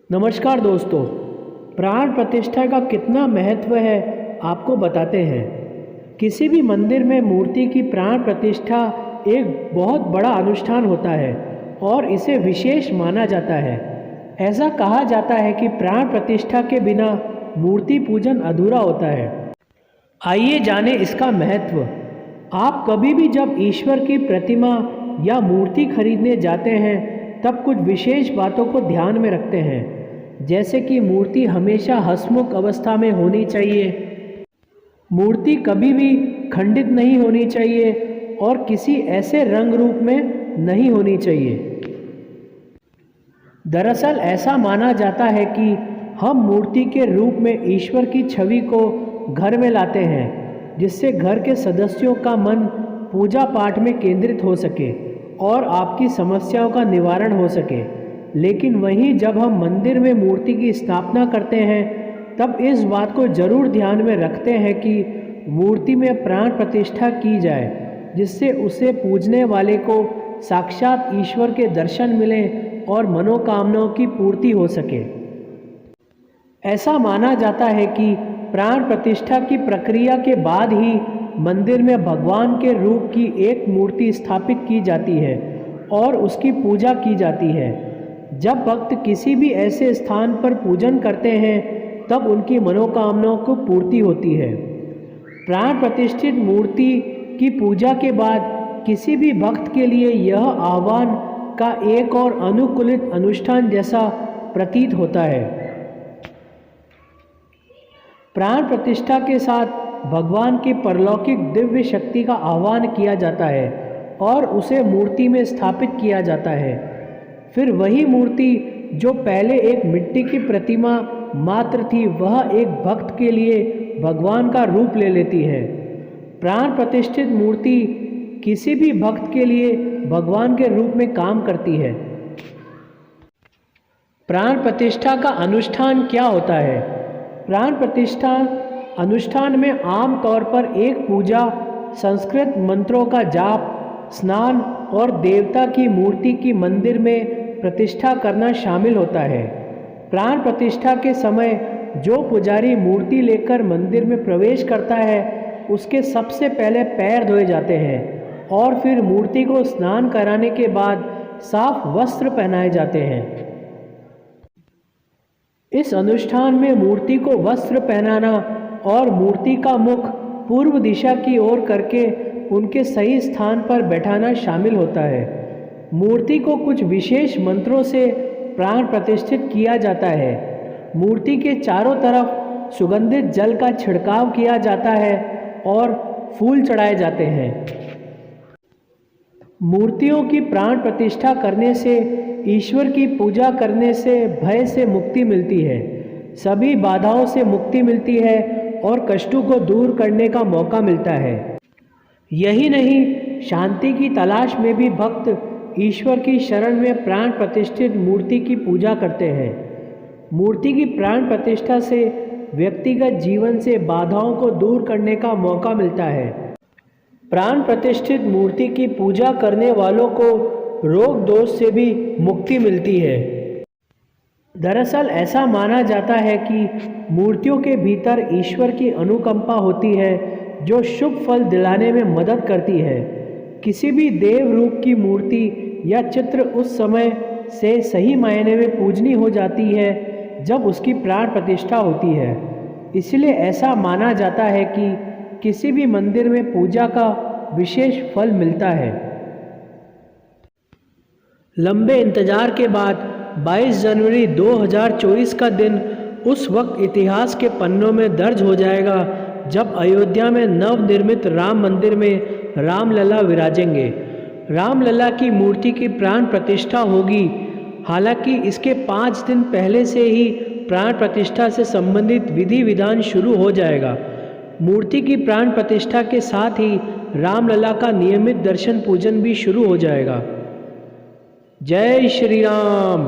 नमस्कार दोस्तों, प्राण प्रतिष्ठा का कितना महत्व है आपको बताते हैं। किसी भी मंदिर में मूर्ति की प्राण प्रतिष्ठा एक बहुत बड़ा अनुष्ठान होता है और इसे विशेष माना जाता है। ऐसा कहा जाता है कि प्राण प्रतिष्ठा के बिना मूर्ति पूजन अधूरा होता है। आइए जाने इसका महत्व। आप कभी भी जब ईश्वर की प्रतिमा या मूर्ति खरीदने जाते हैं तब कुछ विशेष बातों को ध्यान में रखते हैं, जैसे कि मूर्ति हमेशा हंसमुख अवस्था में होनी चाहिए, मूर्ति कभी भी खंडित नहीं होनी चाहिए और किसी ऐसे रंग रूप में नहीं होनी चाहिए। दरअसल ऐसा माना जाता है कि हम मूर्ति के रूप में ईश्वर की छवि को घर में लाते हैं, जिससे घर के सदस्यों का मन पूजा पाठ में केंद्रित हो सके और आपकी समस्याओं का निवारण हो सके। लेकिन वहीं जब हम मंदिर में मूर्ति की स्थापना करते हैं तब इस बात को जरूर ध्यान में रखते हैं कि मूर्ति में प्राण प्रतिष्ठा की जाए, जिससे उसे पूजने वाले को साक्षात ईश्वर के दर्शन मिलें और मनोकामनाओं की पूर्ति हो सके। ऐसा माना जाता है कि प्राण प्रतिष्ठा की प्रक्रिया के बाद ही मंदिर में भगवान के रूप की एक मूर्ति स्थापित की जाती है और उसकी पूजा की जाती है। जब भक्त किसी भी ऐसे स्थान पर पूजन करते हैं तब उनकी मनोकामनाओं को पूर्ति होती है। प्राण प्रतिष्ठित मूर्ति की पूजा के बाद किसी भी भक्त के लिए यह आह्वान का एक और अनुकूलित अनुष्ठान जैसा प्रतीत होता है। प्राण प्रतिष्ठा के साथ भगवान की परलौकिक दिव्य शक्ति का आह्वान किया जाता है और उसे मूर्ति में स्थापित किया जाता है। फिर वही मूर्ति जो पहले एक मिट्टी की प्रतिमा मात्र थी, वह एक भक्त के लिए भगवान का रूप ले लेती है। प्राण प्रतिष्ठित मूर्ति किसी भी भक्त के लिए भगवान के रूप में काम करती है। प्राण प्रतिष्ठा का अनुष्ठान क्या होता है? प्राण प्रतिष्ठा अनुष्ठान में आम तौर पर एक पूजा, संस्कृत मंत्रों का जाप, स्नान और देवता की मूर्ति की मंदिर में प्रतिष्ठा करना शामिल होता है। प्राण प्रतिष्ठा के समय जो पुजारी मूर्ति लेकर मंदिर में प्रवेश करता है उसके सबसे पहले पैर धोए जाते हैं और फिर मूर्ति को स्नान कराने के बाद साफ वस्त्र पहनाए जाते हैं। इस अनुष्ठान में मूर्ति को वस्त्र पहनाना और मूर्ति का मुख पूर्व दिशा की ओर करके उनके सही स्थान पर बैठाना शामिल होता है। मूर्ति को कुछ विशेष मंत्रों से प्राण प्रतिष्ठित किया जाता है। मूर्ति के चारों तरफ सुगंधित जल का छिड़काव किया जाता है और फूल चढ़ाए जाते हैं। मूर्तियों की प्राण प्रतिष्ठा करने से ईश्वर की पूजा करने से भय से मुक्ति मिलती है, सभी बाधाओं से मुक्ति मिलती है और कष्टों को दूर करने का मौका मिलता है। यही नहीं, शांति की तलाश में भी भक्त ईश्वर की शरण में प्राण प्रतिष्ठित मूर्ति की पूजा करते हैं। मूर्ति की प्राण प्रतिष्ठा से व्यक्तिगत जीवन से बाधाओं को दूर करने का मौका मिलता है। प्राण प्रतिष्ठित मूर्ति की पूजा करने वालों को रोग दोष से भी मुक्ति मिलती है। दरअसल ऐसा माना जाता है कि मूर्तियों के भीतर ईश्वर की अनुकंपा होती है जो शुभ फल दिलाने में मदद करती है। किसी भी देव रूप की मूर्ति या चित्र उस समय से सही मायने में पूजनीय हो जाती है जब उसकी प्राण प्रतिष्ठा होती है। इसलिए ऐसा माना जाता है कि किसी भी मंदिर में पूजा का विशेष फल मिलता है। लंबे इंतजार के बाद 22 जनवरी 2024 का दिन उस वक्त इतिहास के पन्नों में दर्ज हो जाएगा जब अयोध्या में नवनिर्मित राम मंदिर में रामलला विराजेंगे। रामलला की मूर्ति की प्राण प्रतिष्ठा होगी। हालांकि इसके 5 दिन पहले से ही प्राण प्रतिष्ठा से संबंधित विधि विधान शुरू हो जाएगा। मूर्ति की प्राण प्रतिष्ठा के साथ ही रामलला का नियमित दर्शन पूजन भी शुरू हो जाएगा। जय श्री राम।